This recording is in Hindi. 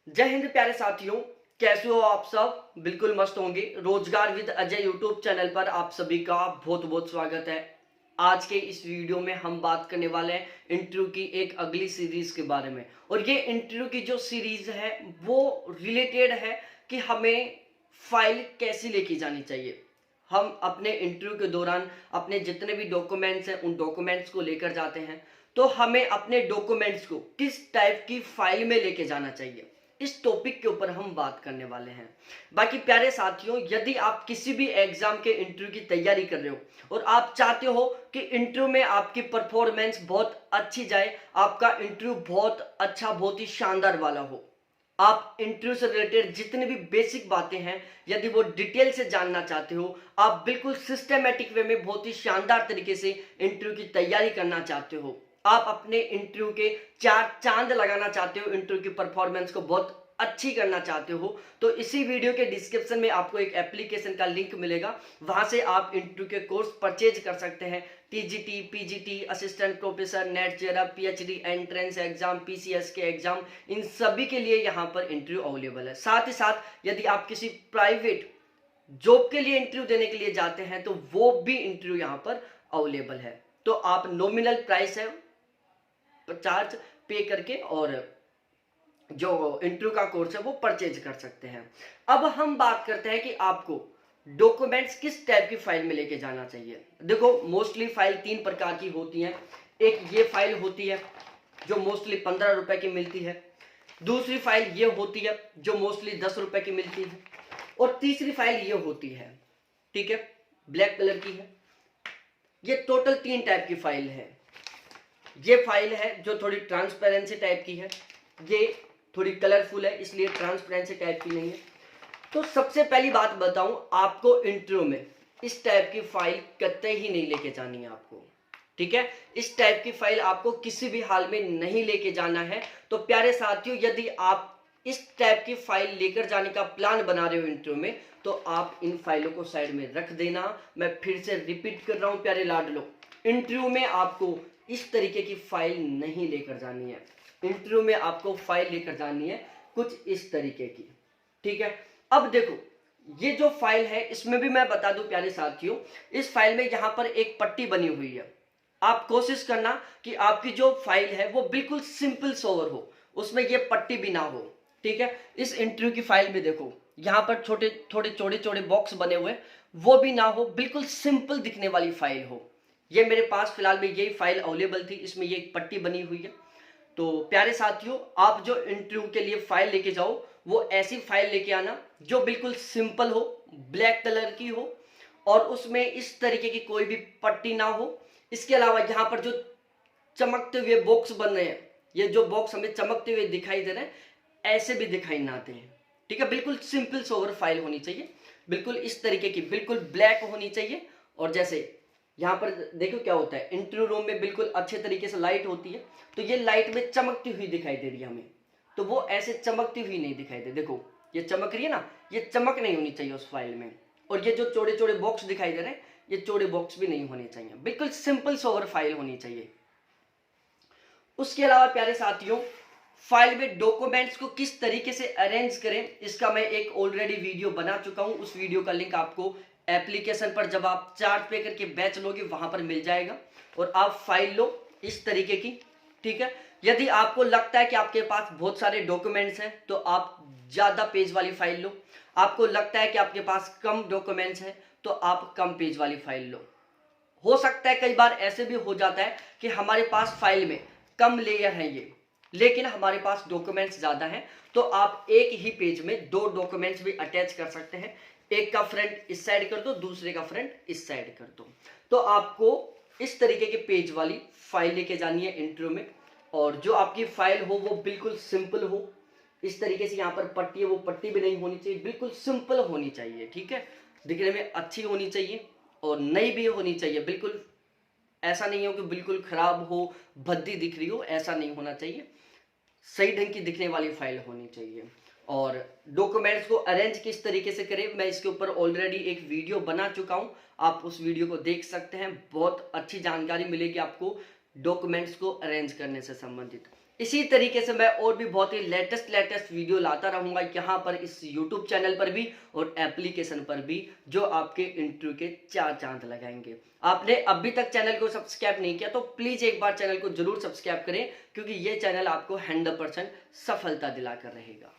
जय हिंद प्यारे साथियों, कैसे हो आप सब। बिल्कुल मस्त होंगे। रोजगार विद अजय यूट्यूब चैनल पर आप सभी का बहुत बहुत स्वागत है। आज के इस वीडियो में हम बात करने वाले हैं इंटरव्यू की एक अगली सीरीज के बारे में। और ये इंटरव्यू की जो सीरीज है वो रिलेटेड है कि हमें फाइल कैसी लेके जानी चाहिए। हम अपने इंटरव्यू के दौरान अपने जितने भी डॉक्यूमेंट्स हैं उन डॉक्यूमेंट्स को लेकर जाते हैं, तो हमें अपने डॉक्यूमेंट्स को किस टाइप की फाइल में लेके जाना चाहिए, इस टॉपिक के ऊपर हम बात करने वाले हैं। बाकी प्यारे साथियों, यदि आप किसी भी एग्जाम के इंटरव्यू की तैयारी कर रहे हो और आप चाहते हो कि इंटरव्यू में आपकी परफॉर्मेंस बहुत अच्छी जाए, आपका इंटरव्यू बहुत अच्छा बहुत ही शानदार वाला हो, आप इंटरव्यू से रिलेटेड जितनी भी बेसिक बातें हैं यदि वो डिटेल से जानना चाहते हो, आप बिल्कुल सिस्टमेटिक वे में बहुत ही शानदार तरीके से इंटरव्यू की तैयारी करना चाहते हो, आप अपने इंटरव्यू के चार चांद लगाना चाहते हो, इंटरव्यू की परफॉर्मेंस को बहुत अच्छी करना चाहते हो, तो इसी वीडियो के डिस्क्रिप्शन में आपको एक एप्लीकेशन का लिंक मिलेगा। वहां से आप इंटरव्यू के कोर्स परचेज कर सकते हैं। TGT, PGT, assistant professor, net JRF, PhD entrance exam, PCS के एग्जाम, इन सभी के लिए यहाँ पर इंटरव्यू अवेलेबल है। साथ ही साथ यदि आप किसी प्राइवेट जॉब के लिए इंटरव्यू देने के लिए जाते हैं तो वो भी इंटरव्यू यहाँ पर अवेलेबल है। तो आप नॉमिनल प्राइस है चार्ज पे करके और जो इंटरव्यू का कोर्स है वो परचेज कर सकते हैं। अब हम बात करते हैं कि आपको डॉक्यूमेंट्स किस टाइप की फाइल में लेके जाना चाहिए। देखो, मोस्टली फाइल तीन प्रकार की होती हैं। एक ये फाइल होती है जो मोस्टली 15 रुपए की मिलती है, दूसरी फाइल ये होती है जो मोस्टली 10 रुपए की मिलती है, और तीसरी फाइल ये होती है, ठीक है, ब्लैक कलर की है। ये टोटल तीन टाइप की फाइल है। ये फाइल है जो थोड़ी ट्रांसपेरेंसी टाइप की है, ये थोड़ी कलरफुल है इसलिए ट्रांसपेरेंसी टाइप की नहीं है। तो सबसे पहली बात बताऊं, आपको इंटरव्यू में इस टाइप की फाइल कतई ही नहीं लेके जानी है आपको, ठीक है। इस टाइप की फाइल आपको किसी भी हाल में नहीं लेके जाना है। तो प्यारे साथियों, यदि आप इस टाइप की फाइल लेकर जाने का प्लान बना रहे हो इंटरव्यू में, तो आप इन फाइलों को साइड में रख देना। मैं फिर से रिपीट कर रहा हूं प्यारे लाडलो, इंटरव्यू में आपको इस तरीके की फाइल नहीं लेकर जानी है। इंटरव्यू में आपको फाइल लेकर जानी है कुछ इस तरीके की, ठीक है। अब देखो, ये जो फाइल है इसमें भी मैं बता दूं प्यारे साथियों, इस फाइल में यहां पर एक पट्टी बनी हुई है। आप कोशिश करना कि आपकी जो फाइल है वो बिल्कुल सिंपल सोवर हो, उसमें ये पट्टी भी ना हो, ठीक है। इस इंटरव्यू की फाइल में देखो, यहां पर छोटे थोड़े चौड़े चौड़े बॉक्स बने हुए, वो भी ना हो, बिल्कुल सिंपल दिखने वाली फाइल हो। ये मेरे पास फिलहाल में यही फाइल अवेलेबल थी, इसमें ये एक पट्टी बनी हुई है। तो प्यारे साथियों, आप जो इंटरव्यू के लिए फाइल लेके जाओ वो ऐसी फाइल लेके आना जो बिल्कुल सिंपल हो, ब्लैक कलर की हो, और उसमें इस तरीके की कोई भी पट्टी ना हो। इसके अलावा यहाँ पर जो चमकते हुए बॉक्स बन रहे हैं, ये जो बॉक्स हमें चमकते हुए दिखाई दे रहे हैं, ऐसे भी दिखाई ना आते हैं, ठीक है। बिल्कुल सिंपल सोवर फाइल होनी चाहिए, बिल्कुल इस तरीके की, बिल्कुल ब्लैक होनी चाहिए। और जैसे यहाँ पर देखो क्या होता है, इंटरव्यू रूम में बिल्कुल अच्छे तरीके से लाइट होती है, तो ये लाइट में चमकती हुई दिखाई दे रही है हमें, तो वो ऐसे चमकती हुई नहीं दिखाई दे। देखो ये चमक रही है ना, ये चमक नहीं होनी चाहिए उस फाइल में। और ये जो चौड़े चौड़े बॉक्स दिखाई दे रहे हैं, ये चौड़े बॉक्स भी नहीं होने चाहिए, बिल्कुल सिंपल सोवर फाइल होनी चाहिए। उसके अलावा प्यारे साथियों, फाइल में डॉक्यूमेंट्स को किस तरीके से अरेंज करें, इसका मैं एक ऑलरेडी वीडियो बना चुका हूं। उस वीडियो का लिंक आपको एप्लीकेशन पर जब आप चार्ज पे करके बैच लोगे वहां पर मिल जाएगा, और आप फाइल लो इस तरीके की, ठीक है। यदि आपको लगता है कि आपके पास बहुत सारे डॉक्यूमेंट्स हैं तो आप ज्यादा पेज वाली फाइल लो, आपको लगता है कि आपके पास कम डॉक्यूमेंट्स हैं तो आप कम पेज वाली फाइल लो। हो सकता है कई बार ऐसे भी हो जाता है कि हमारे पास फाइल में कम लेयर है ये, लेकिन हमारे पास डॉक्यूमेंट्स ज्यादा हैं, तो आप एक ही पेज में दो डॉक्यूमेंट्स भी अटैच कर सकते हैं। एक का फ्रंट इस साइड कर दो, दूसरे का फ्रंट इस साइड कर दो। तो आपको इस तरीके के पेज वाली फाइल लेके जानी है इंटरव्यू में, और जो आपकी फाइल हो वो बिल्कुल सिंपल हो। इस तरीके से यहाँ पर पट्टी है, वो पट्टी भी नहीं होनी चाहिए, बिल्कुल सिंपल होनी चाहिए, ठीक है। दिखने में अच्छी होनी चाहिए और नई भी होनी चाहिए, बिल्कुल ऐसा नहीं हो कि बिल्कुल खराब हो, भद्दी दिख रही हो, ऐसा नहीं होना चाहिए। सही ढंग की दिखने वाली फाइल होनी चाहिए। और डॉक्यूमेंट्स को अरेंज किस तरीके से करें, मैं इसके ऊपर ऑलरेडी एक वीडियो बना चुका हूं, आप उस वीडियो को देख सकते हैं। बहुत अच्छी जानकारी मिलेगी आपको डॉक्यूमेंट्स को अरेंज करने से संबंधित। इसी तरीके से मैं और भी बहुत ही लेटेस्ट वीडियो लाता रहूंगा यहाँ पर इस यूट्यूब चैनल पर भी और एप्लीकेशन पर भी, जो आपके इंटरव्यू के 4 चांद लगाएंगे। आपने अभी तक चैनल को सब्सक्राइब नहीं किया तो प्लीज एक बार चैनल को जरूर सब्सक्राइब करें, क्योंकि ये चैनल आपको 100% सफलता दिलाकर रहेगा।